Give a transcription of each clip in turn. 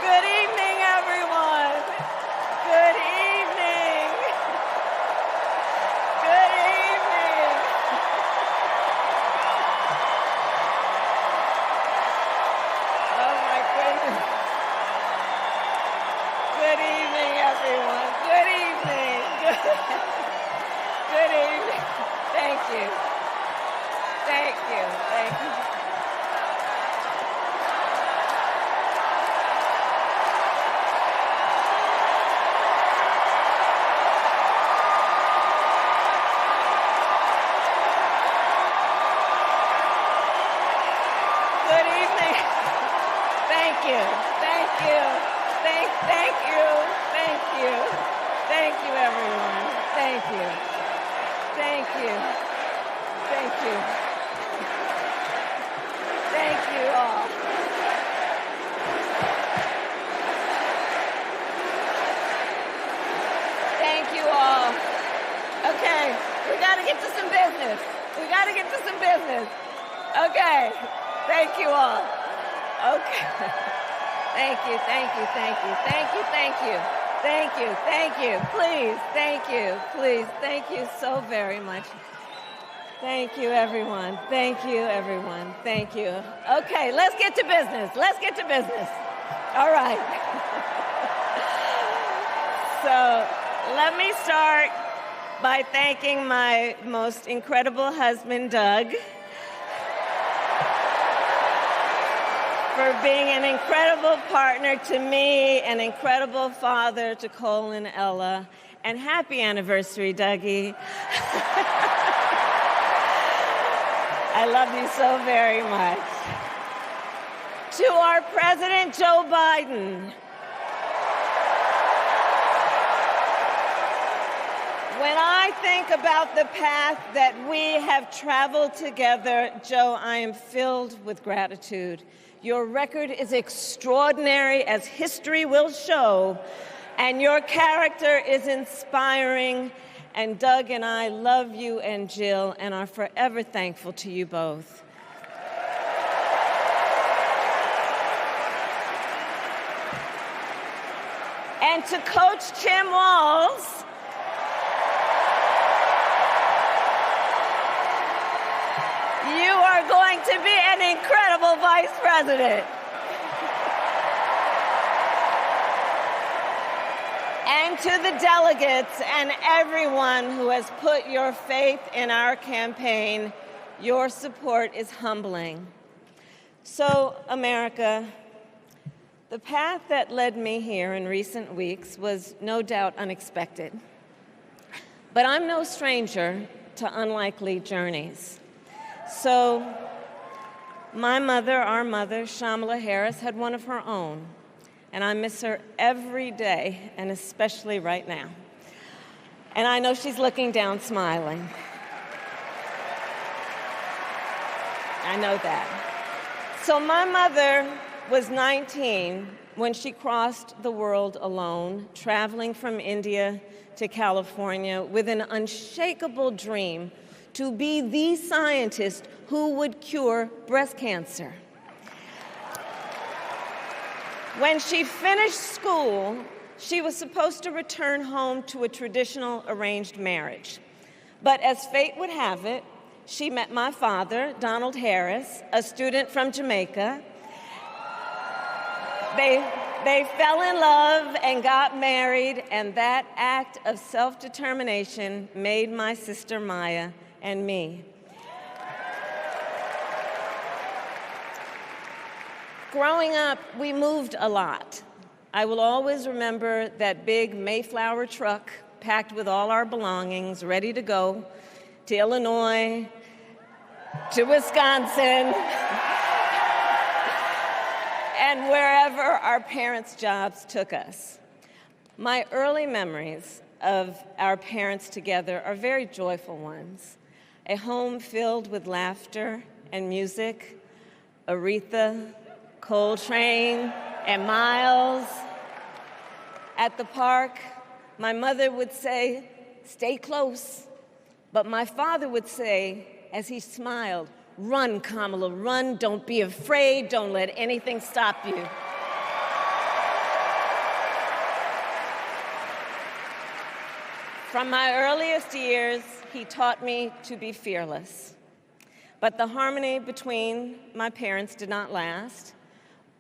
Good evening, everyone. Good evening. Good evening. Oh, my goodness. Good evening, everyone. Good evening. Good evening. Thank you. Thank you. Thank you. Good evening. Thank you. Thank you. Thank you. Thank you. Thank you, everyone. Thank you. Thank you. Thank you. Thank you all. Thank you all. Okay, we got to get to some business. We got to get to some business. Okay, thank you all. Okay. Thank you, thank you, thank you, thank you, thank you, thank you, thank you, please, thank you, please, thank you so very much. Thank you, everyone. Thank you, everyone. Thank you. Okay, let's get to business. Let's get to business. All right. So let me start by thanking my most incredible husband, Doug, for being an incredible partner to me, an incredible father to Cole and Ella, and happy anniversary, Dougie. I love you so very much. To our President, Joe Biden. When I think about the path that we have traveled together, Joe, I am filled with gratitude. Your record is extraordinary, as history will show, and your character is inspiring. And Doug and I love you and Jill and are forever thankful to you both. And to Coach Tim Walz, you are going to be an incredible vice president. And to the delegates and everyone who has put your faith in our campaign, your support is humbling. So, America, the path that led me here in recent weeks was no doubt unexpected. But I'm no stranger to unlikely journeys. So, my mother, our mother, Kamala Harris, had one of her own. And I miss her every day, and especially right now. And I know she's looking down, smiling. I know that. So my mother was 19 when she crossed the world alone, traveling from India to California with an unshakable dream to be the scientist who would cure breast cancer. When she finished school, she was supposed to return home to a traditional arranged marriage. But as fate would have it, she met my father, Donald Harris, a student from Jamaica. They fell in love and got married, and that act of self-determination made my sister Maya and me. Growing up, we moved a lot. I will always remember that big Mayflower truck packed with all our belongings, ready to go to Illinois, to Wisconsin, and wherever our parents' jobs took us. My early memories of our parents together are very joyful ones. A home filled with laughter and music, Aretha, Coltrane, and Miles. At the park, my mother would say, "Stay close." But my father would say, as he smiled, "Run, Kamala, run. Don't be afraid. Don't let anything stop you." From my earliest years, he taught me to be fearless. But the harmony between my parents did not last.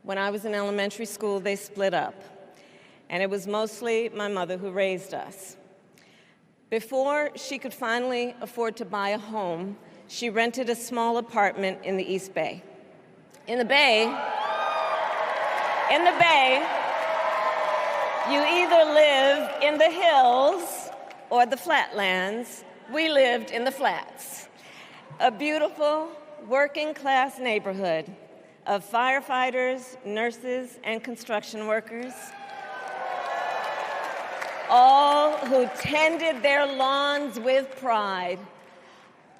When I was in elementary school, they split up. And it was mostly my mother who raised us. Before she could finally afford to buy a home, she rented a small apartment in the East Bay. In the Bay, you either live in the hills or the flatlands. We lived in the flats. A beautiful working-class neighborhood of firefighters, nurses, and construction workers, all who tended their lawns with pride.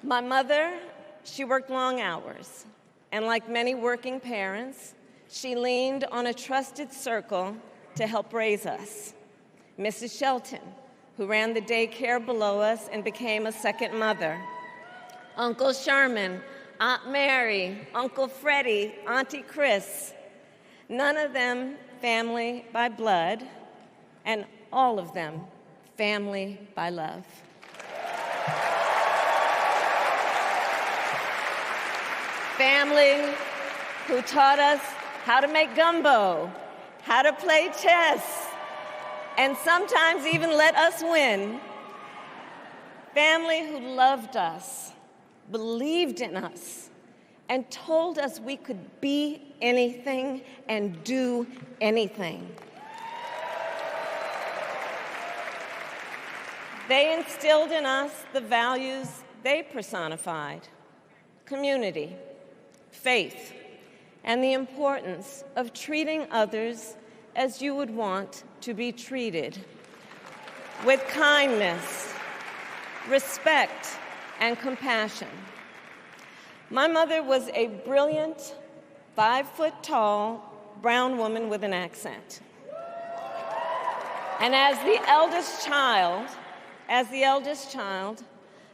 My mother, she worked long hours, and like many working parents, she leaned on a trusted circle to help raise us. Mrs. Shelton, who ran the daycare below us and became a second mother. Uncle Sherman, Aunt Mary, Uncle Freddie, Auntie Chris. None of them family by blood, and all of them family by love. Family who taught us how to make gumbo, how to play chess, and sometimes even let us win. Family who loved us, believed in us, and told us we could be anything and do anything. They instilled in us the values they personified: community, faith, and the importance of treating others as you would want to be treated, with kindness, respect, and compassion. My mother was a brilliant, 5-foot-tall, brown woman with an accent. And as the eldest child,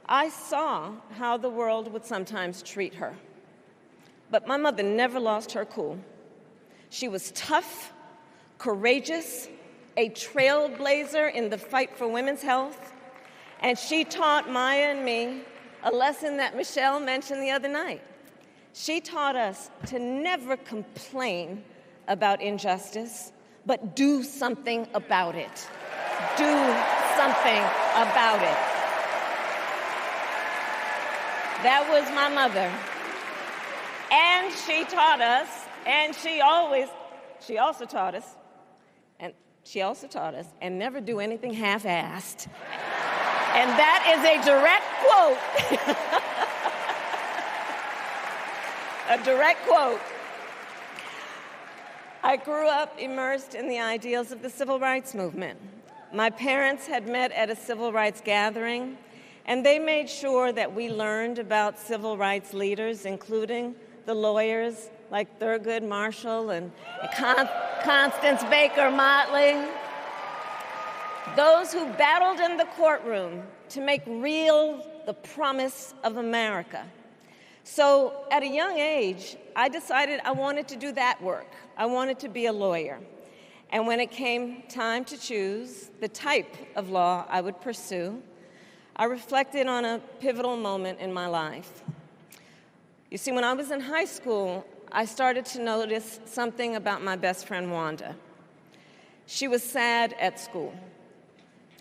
I saw how the world would sometimes treat her. But my mother never lost her cool. She was tough, courageous, a trailblazer in the fight for women's health, and she taught Maya and me a lesson that Michelle mentioned the other night. She taught us to never complain about injustice, but do something about it. Do something about it. That was my mother. And she taught us, and she also taught us, and never do anything half-assed. And that is a direct quote. A direct quote. I grew up immersed in the ideals of the civil rights movement. My parents had met at a civil rights gathering, and they made sure that we learned about civil rights leaders, including the lawyers like Thurgood Marshall and Constance Baker Motley, those who battled in the courtroom to make real the promise of America. So at a young age, I decided I wanted to do that work. I wanted to be a lawyer. And when it came time to choose the type of law I would pursue, I reflected on a pivotal moment in my life. You see, when I was in high school, I started to notice something about my best friend, Wanda. She was sad at school,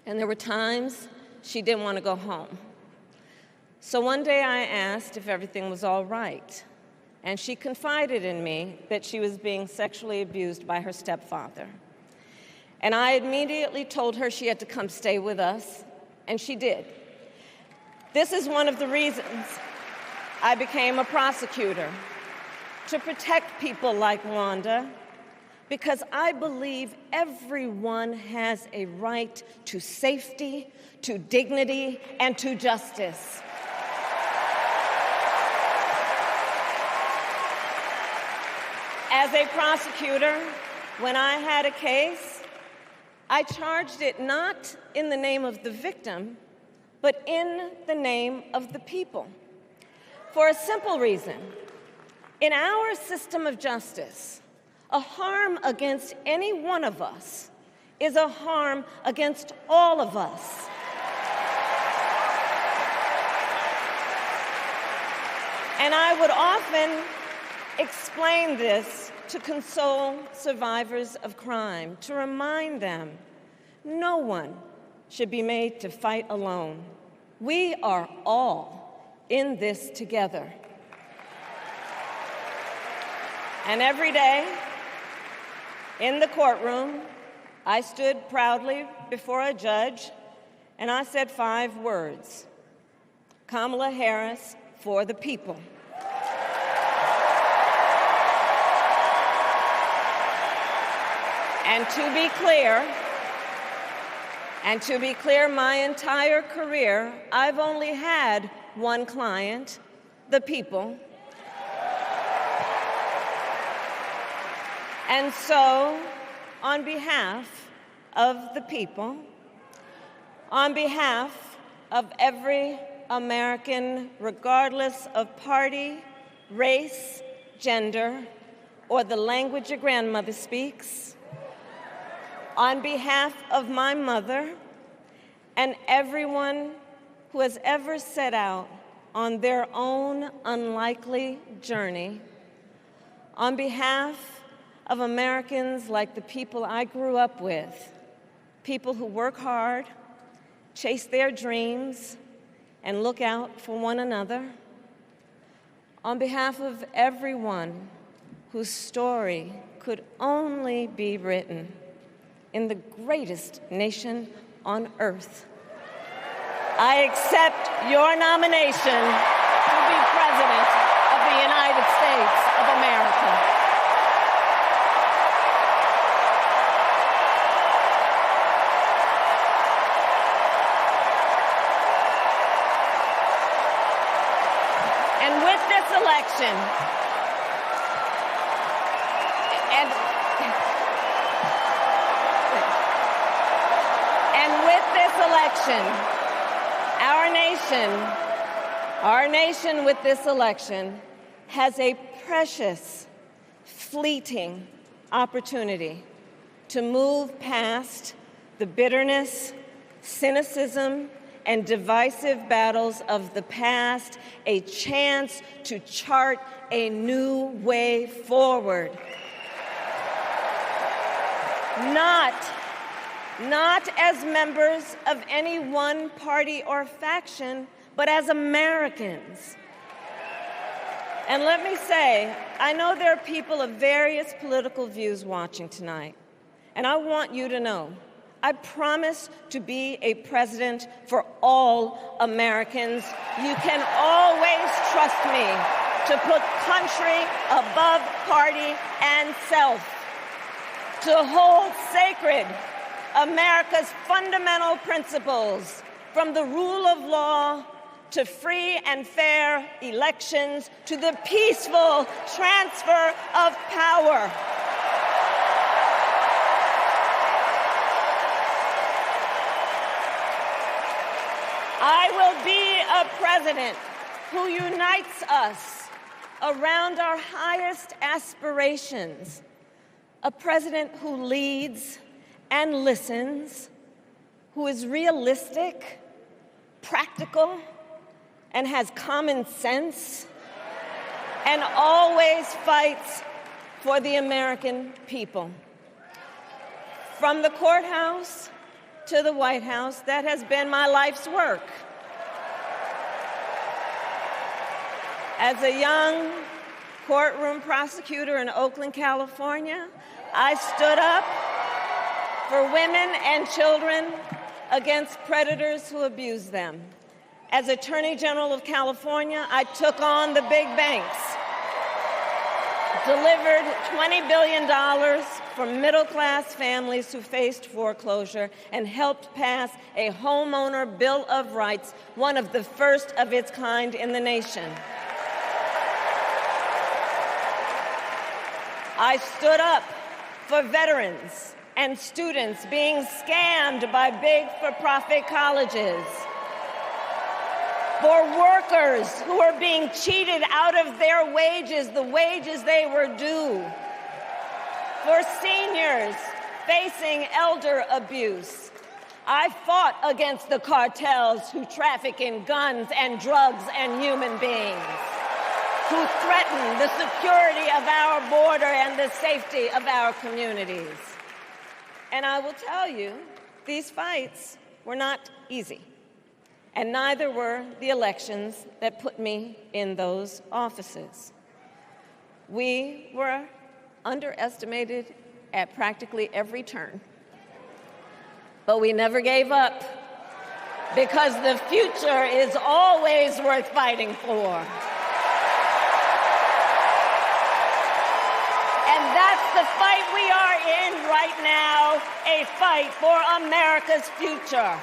and there were times she didn't want to go home. So one day I asked if everything was all right, and she confided in me that she was being sexually abused by her stepfather. And I immediately told her she had to come stay with us, and she did. This is one of the reasons I became a prosecutor, to protect people like Wanda, because I believe everyone has a right to safety, to dignity, and to justice. As a prosecutor, when I had a case, I charged it not in the name of the victim, but in the name of the people. For a simple reason. In our system of justice, a harm against any one of us is a harm against all of us. And I would often explain this to console survivors of crime, to remind them no one should be made to fight alone. We are all in this together. And every day in the courtroom, I stood proudly before a judge and I said 5 words: Kamala Harris for the people. And to be clear, my entire career, I've only had one client, the people. And so, on behalf of the people, on behalf of every American, regardless of party, race, gender, or the language your grandmother speaks, on behalf of my mother and everyone who has ever set out on their own unlikely journey, on behalf of Americans like the people I grew up with, people who work hard, chase their dreams, and look out for one another, on behalf of everyone whose story could only be written in the greatest nation on earth, I accept your nomination to be President of the United States of America. And with this election, our nation with this election has a precious, fleeting opportunity to move past the bitterness, cynicism, and divisive battles of the past, a chance to chart a new way forward. Not as members of any one party or faction, but as Americans. And let me say, I know there are people of various political views watching tonight, and I want you to know, I promise to be a president for all Americans. You can always trust me to put country above party and self, to hold sacred America's fundamental principles, from the rule of law to free and fair elections to the peaceful transfer of power. I will be a president who unites us around our highest aspirations, a president who leads and listens, who is realistic, practical, and has common sense, and always fights for the American people. From the courthouse to the White House, that has been my life's work. As a young courtroom prosecutor in Oakland, California, I stood up for women and children against predators who abuse them. As Attorney General of California, I took on the big banks, delivered $20 billion for middle-class families who faced foreclosure, and helped pass a homeowner Bill of Rights, one of the first of its kind in the nation. I stood up for veterans and students being scammed by big for-profit colleges, for workers who are being cheated out of their wages, the wages they were due, for seniors facing elder abuse. I fought against the cartels who traffic in guns and drugs and human beings. who threaten the security of our border and the safety of our communities. And I will tell you, these fights were not easy, and neither were the elections that put me in those offices. We were underestimated at practically every turn, but we never gave up, because the future is always worth fighting for. And that's the fight we are in right now, a fight for America's future.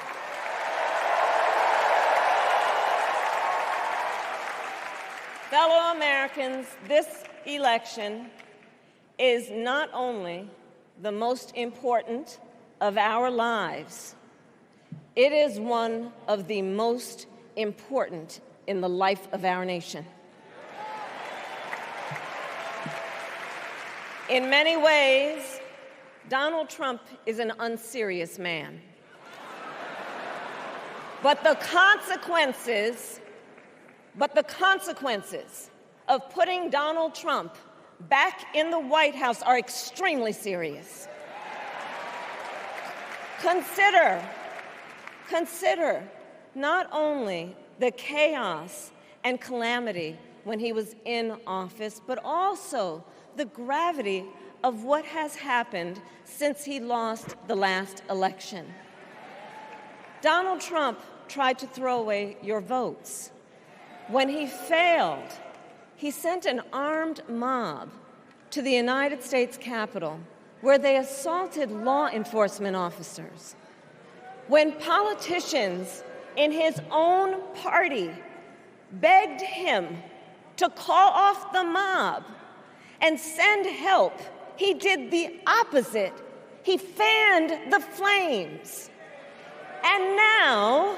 Fellow Americans, this election is not only the most important of our lives, it is one of the most important in the life of our nation. In many ways, Donald Trump is an unserious man. But the consequences of putting Donald Trump back in the White House are extremely serious. Consider not only the chaos and calamity when he was in office, but also the gravity of what has happened since he lost the last election. Donald Trump tried to throw away your votes. When he failed, he sent an armed mob to the United States Capitol, where they assaulted law enforcement officers. When politicians in his own party begged him to call off the mob and send help, he did the opposite. He fanned the flames. And now,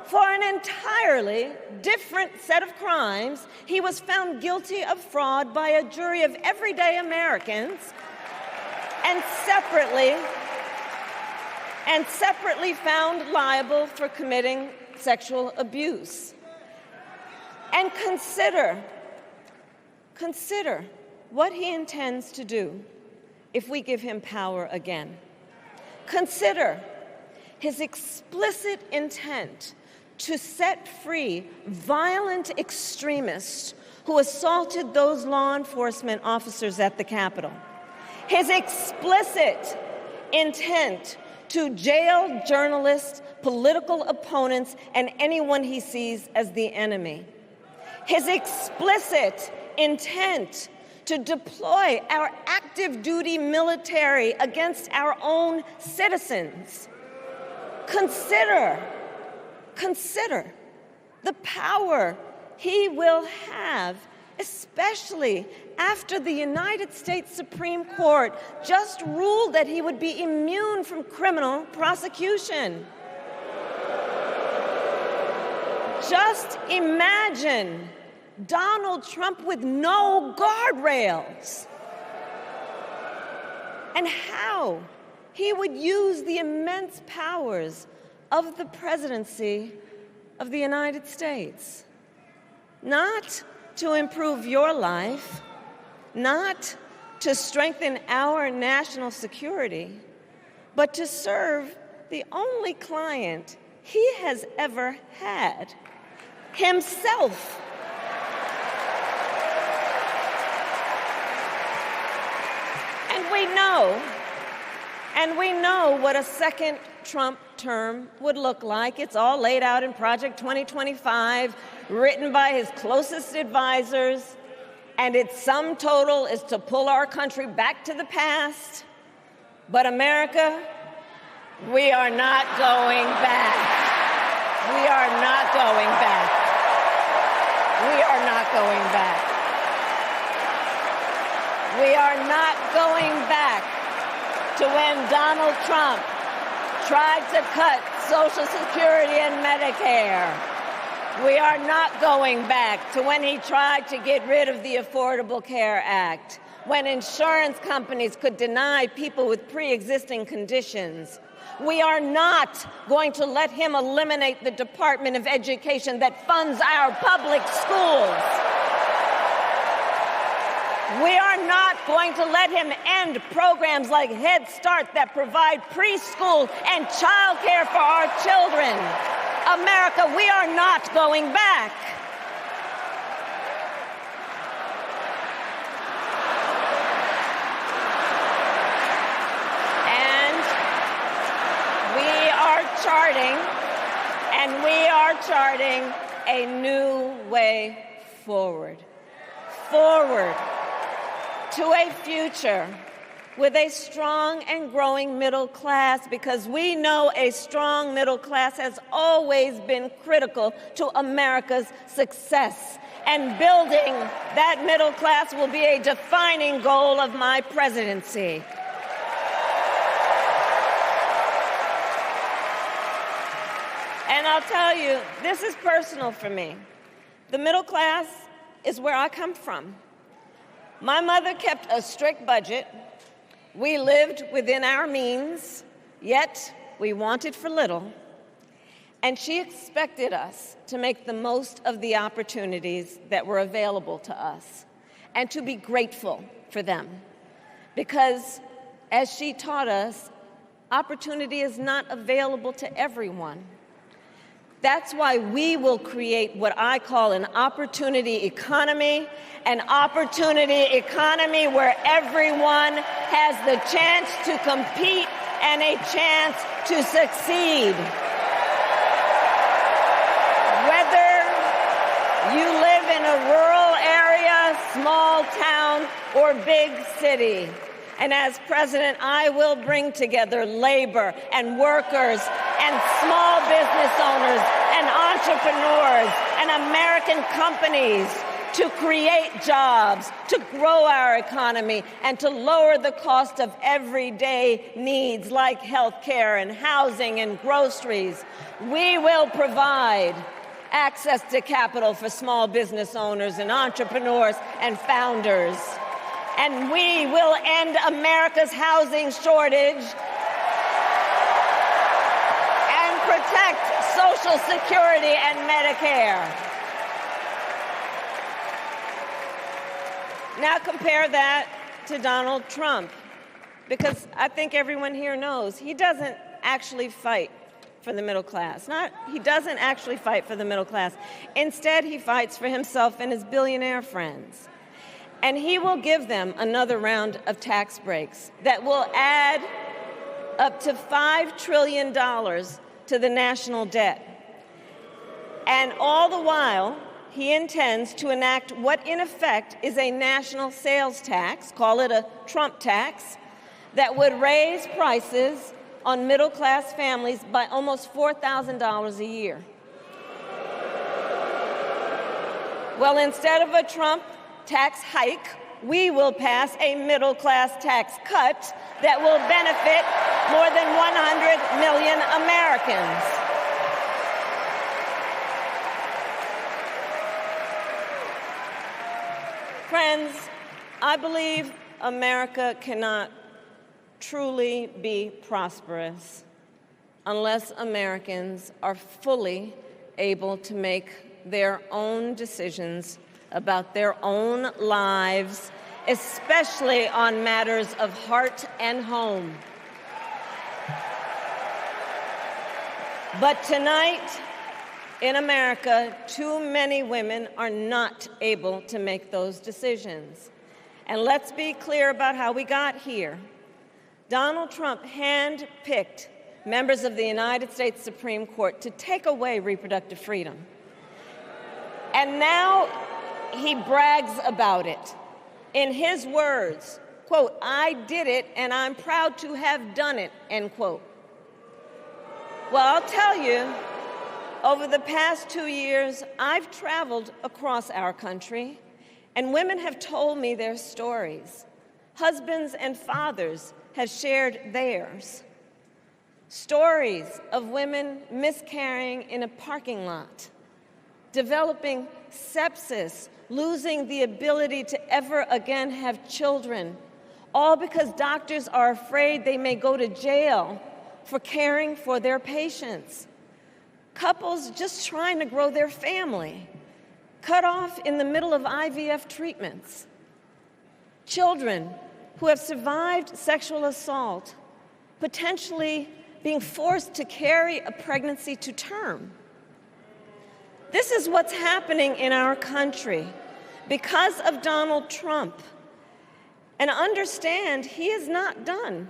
for an entirely different set of crimes, he was found guilty of fraud by a jury of everyday Americans and separately found liable for committing sexual abuse. And consider what he intends to do if we give him power again. Consider his explicit intent to set free violent extremists who assaulted those law enforcement officers at the Capitol. His explicit intent to jail journalists, political opponents, and anyone he sees as the enemy. His explicit intent to deploy our active duty military against our own citizens. Consider the power he will have, especially after the United States Supreme Court just ruled that he would be immune from criminal prosecution. Just imagine Donald Trump with no guardrails, and how he would use the immense powers of the presidency of the United States, not to improve your life, not to strengthen our national security, but to serve the only client he has ever had, himself. And we know what a second Trump term would look like. It's all laid out in Project 2025, written by his closest advisors, and its sum total is to pull our country back to the past. But America, we are not going back. We are not going back. We are not going back. We are not going back to when Donald Trump tried to cut Social Security and Medicare. We are not going back to when he tried to get rid of the Affordable Care Act, when insurance companies could deny people with pre-existing conditions. We are not going to let him eliminate the Department of Education that funds our public schools. We are not going to let him end programs like Head Start that provide preschool and childcare for our children. America, we are not going back. We are charting a new way forward to a future with a strong and growing middle class, because we know a strong middle class has always been critical to America's success. And building that middle class will be a defining goal of my presidency. And I'll tell you, this is personal for me. The middle class is where I come from. My mother kept a strict budget. We lived within our means, yet we wanted for little. And she expected us to make the most of the opportunities that were available to us and to be grateful for them. Because, as she taught us, opportunity is not available to everyone. That's why we will create what I call an opportunity economy where everyone has the chance to compete and a chance to succeed. Whether you live in a rural area, small town, or big city. And as president, I will bring together labor and workers and small business owners and entrepreneurs and American companies to create jobs, to grow our economy, and to lower the cost of everyday needs like health care and housing and groceries. We will provide access to capital for small business owners and entrepreneurs and founders. And we will end America's housing shortage and protect Social Security and Medicare. Now compare that to Donald Trump, because I think everyone here knows he doesn't actually fight for the middle class. He doesn't actually fight for the middle class. Instead, he fights for himself and his billionaire friends. And he will give them another round of tax breaks that will add up to $5 trillion to the national debt. And all the while, he intends to enact what in effect is a national sales tax, call it a Trump tax, that would raise prices on middle-class families by almost $4,000 a year. Well, instead of a Trump tax hike, we will pass a middle-class tax cut that will benefit more than 100 million Americans. Friends, I believe America cannot truly be prosperous unless Americans are fully able to make their own decisions about their own lives, especially on matters of heart and home. But tonight, in America, too many women are not able to make those decisions. And let's be clear about how we got here. Donald Trump handpicked members of the United States Supreme Court to take away reproductive freedom. And now he brags about it. In his words, quote, "I did it and I'm proud to have done it," end quote. Well, I'll tell you, over the past 2 years, I've traveled across our country, and women have told me their stories. Husbands and fathers have shared theirs. Stories of women miscarrying in a parking lot, developing sepsis, losing the ability to ever again have children, all because doctors are afraid they may go to jail for caring for their patients. Couples just trying to grow their family, cut off in the middle of IVF treatments. children who have survived sexual assault, potentially being forced to carry a pregnancy to term. This is what's happening in our country because of Donald Trump. And understand, he is not done.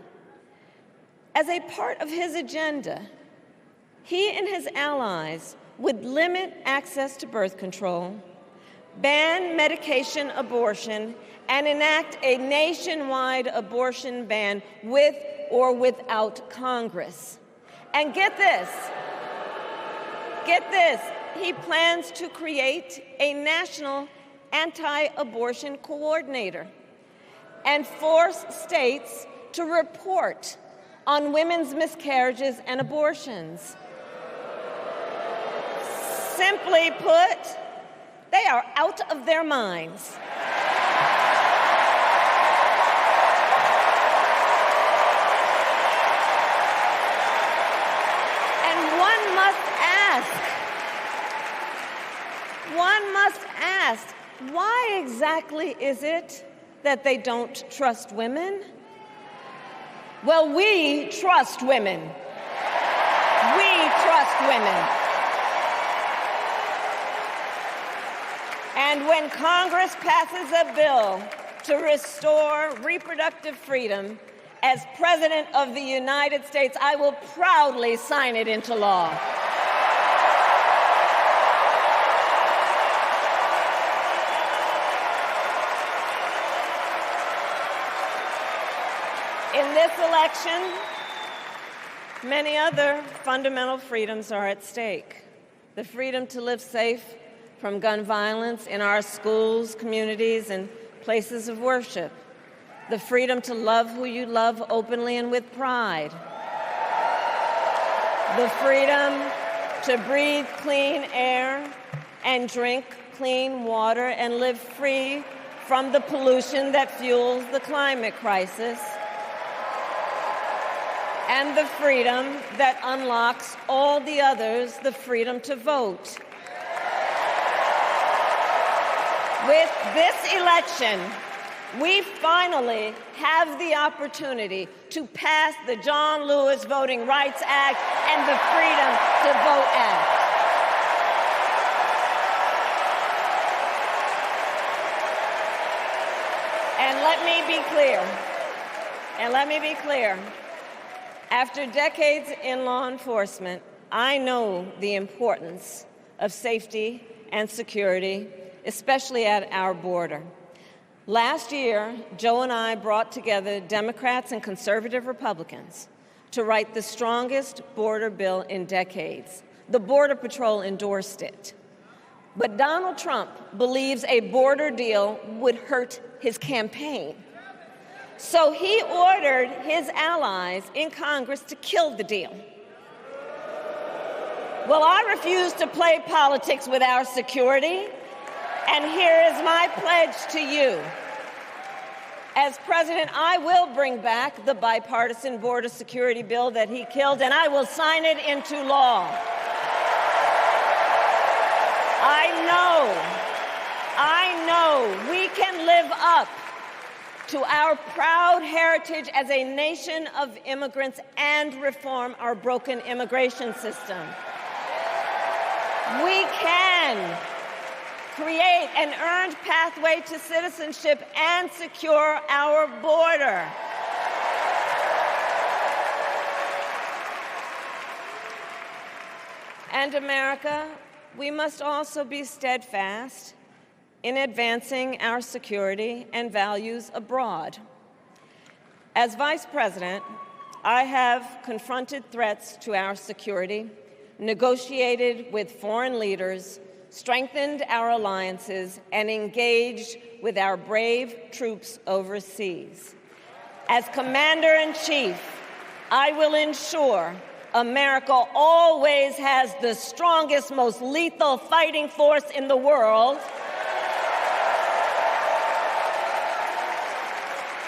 As a part of his agenda, he and his allies would limit access to birth control, ban medication abortion, and enact a nationwide abortion ban with or without Congress. And get this, he plans to create a national anti-abortion coordinator and force states to report on women's miscarriages and abortions. Simply put, they are out of their minds. And one must ask, why exactly is it that they don't trust women? Well, we trust women. We trust women. And when Congress passes a bill to restore reproductive freedom, as President of the United States, I will proudly sign it into law. In this election, many other fundamental freedoms are at stake. The freedom to live safe from gun violence in our schools, communities, and places of worship. The freedom to love who you love openly and with pride. The freedom to breathe clean air and drink clean water and live free from the pollution that fuels the climate crisis. And the freedom that unlocks all the others, the freedom to vote. With this election, we finally have the opportunity to pass the John Lewis Voting Rights Act and the Freedom to Vote Act. And let me be clear. After decades in law enforcement, I know the importance of safety and security, especially at our border. Last year, Joe and I brought together Democrats and conservative Republicans to write the strongest border bill in decades. The Border Patrol endorsed it. But Donald Trump believes a border deal would hurt his campaign. So he ordered his allies in Congress to kill the deal. Well, I refuse to play politics with our security, and here is my pledge to you. As president, I will bring back the bipartisan border security bill that he killed, and I will sign it into law. I know we can live up to our proud heritage as a nation of immigrants and reform our broken immigration system. We can create an earned pathway to citizenship and secure our border. And America, we must also be steadfast in advancing our security and values abroad. As Vice President, I have confronted threats to our security, negotiated with foreign leaders, strengthened our alliances, and engaged with our brave troops overseas. As Commander-in-Chief, I will ensure America always has the strongest, most lethal fighting force in the world,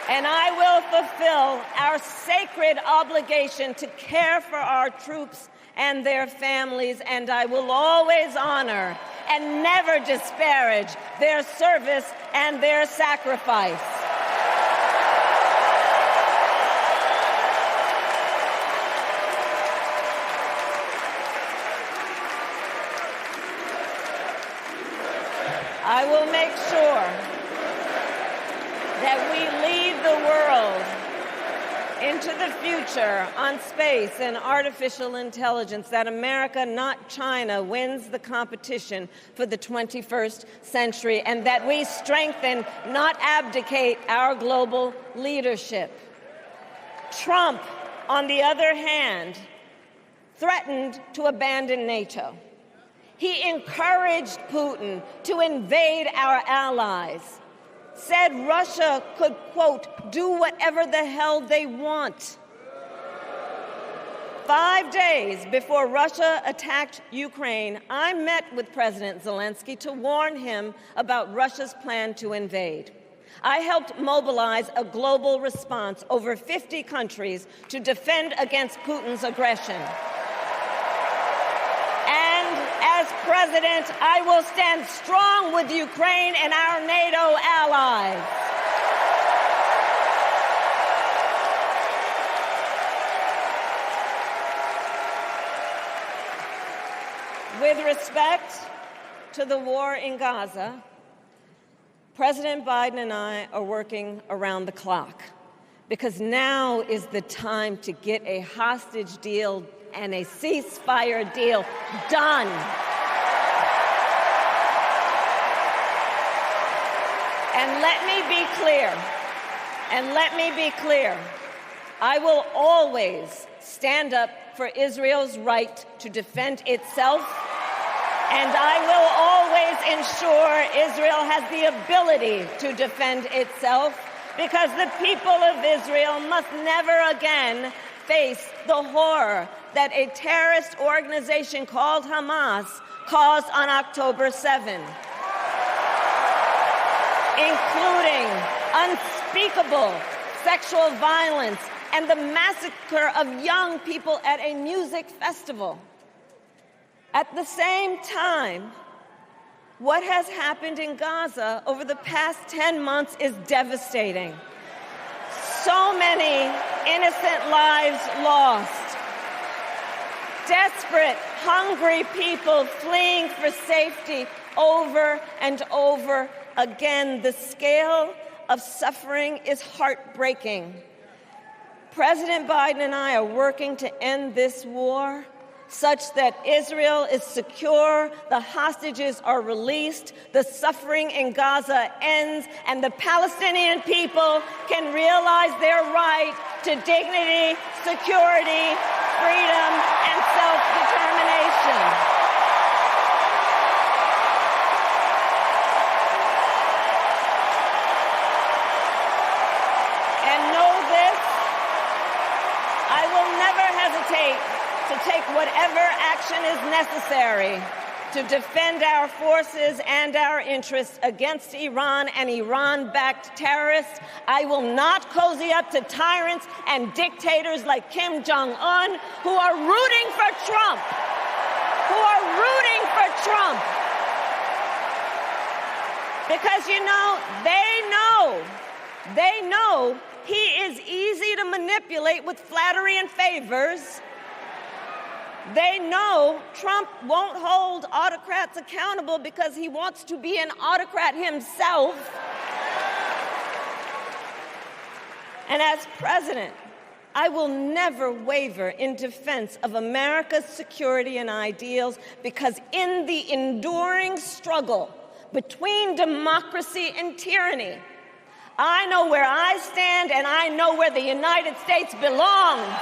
and I will fulfill our sacred obligation to care for our troops and their families, and I will always honor and never disparage their service and their sacrifice. I will make sure that we lead the world into the future on space and artificial intelligence, that America, not China, wins the competition for the 21st century, and that we strengthen, not abdicate, our global leadership. Trump, on the other hand, threatened to abandon NATO. He encouraged Putin to invade our allies, said Russia could, quote, do whatever the hell they want. 5 days before Russia attacked Ukraine, I met with President Zelensky to warn him about Russia's plan to invade. I helped mobilize a global response, over 50 countries, to defend against Putin's aggression. As president, I will stand strong with Ukraine and our NATO allies. With respect to the war in Gaza, President Biden and I are working around the clock, because now is the time to get a hostage deal and a ceasefire deal done. And let me be clear, I will always stand up for Israel's right to defend itself, and I will always ensure Israel has the ability to defend itself, because the people of Israel must never again face the horror that a terrorist organization called Hamas caused on October 7, including unspeakable sexual violence and the massacre of young people at a music festival. At the same time, what has happened in Gaza over the past 10 months is devastating. So many innocent lives lost. Desperate, hungry people fleeing for safety over and over again. The scale of suffering is heartbreaking. President Biden and I are working to end this war such that Israel is secure, the hostages are released, the suffering in Gaza ends, and the Palestinian people can realize their right to dignity, security, freedom, and self-determination. And know this, I will never hesitate to take whatever action is necessary to defend our forces and our interests against Iran and Iran-backed terrorists. I will not cozy up to tyrants and dictators like Kim Jong-un, who are rooting for Trump, Because, you know, they know he is easy to manipulate with flattery and favors. They know Trump won't hold autocrats accountable because he wants to be an autocrat himself. And as president, I will never waver in defense of America's security and ideals, because in the enduring struggle between democracy and tyranny, I know where I stand and I know where the United States belongs.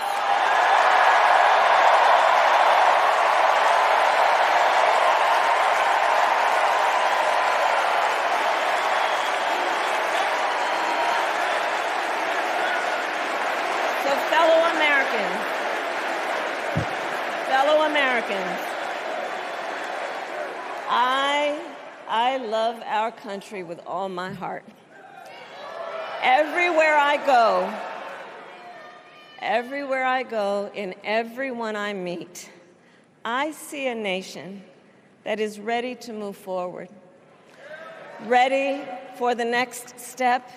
Fellow Americans, I love our country with all my heart. Everywhere I go, in everyone I meet, I see a nation that is ready to move forward, ready for the next step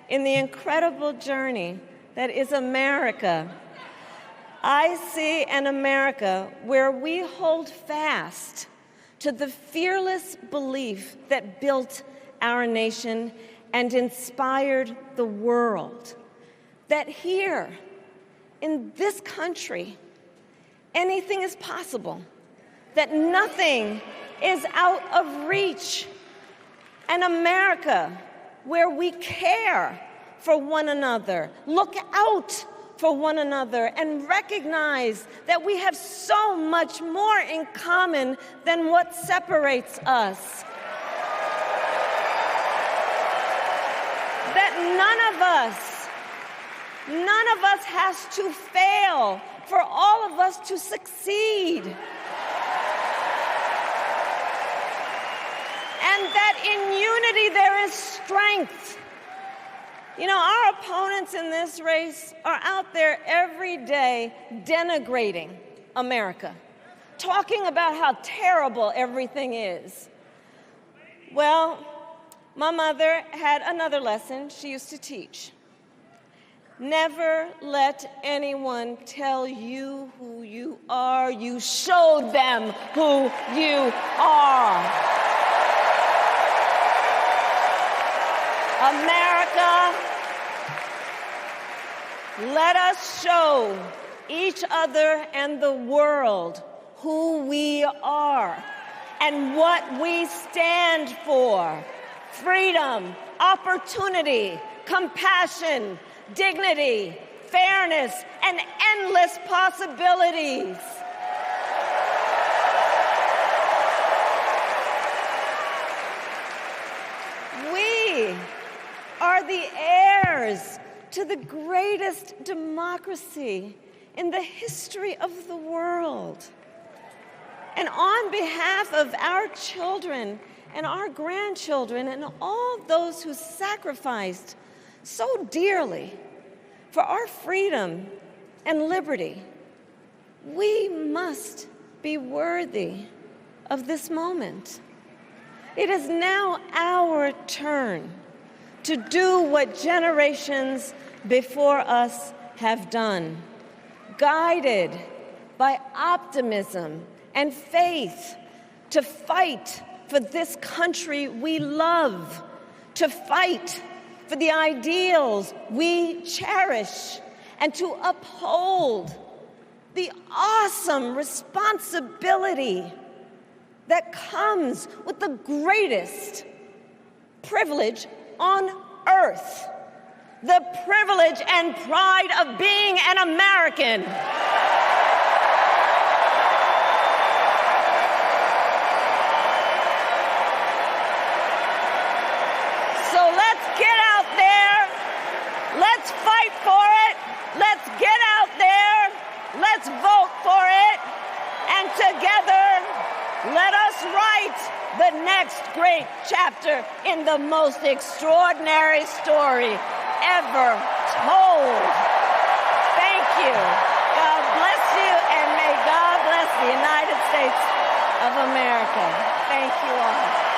in the incredible journey that is America. I see an America where we hold fast to the fearless belief that built our nation and inspired the world, that here, in this country, anything is possible, that nothing is out of reach. An America where we care for one another, look out for one another, and recognize that we have so much more in common than what separates us. That none of us has to fail for all of us to succeed. And that in unity there is strength. You know, our opponents in this race are out there every day denigrating America, talking about how terrible everything is. Well, my mother had another lesson she used to teach. Never let anyone tell you who you are. You show them who you are. America, let us show each other and the world who we are and what we stand for. Freedom, opportunity, compassion, dignity, fairness, and endless possibilities. We are the heirs to the greatest democracy in the history of the world. And on behalf of our children and our grandchildren and all those who sacrificed so dearly for our freedom and liberty, we must be worthy of this moment. It is now our turn to do what generations before us have done, guided by optimism and faith, to fight for this country we love, to fight for the ideals we cherish, and to uphold the awesome responsibility that comes with the greatest privilege on earth, the privilege and pride of being an American. So let's get out there, let's fight for it, let's get out there, let's vote for it, and together, let us write the next great chapter in the most extraordinary story ever told. Thank you. God bless you, and may God bless the United States of America. Thank you all.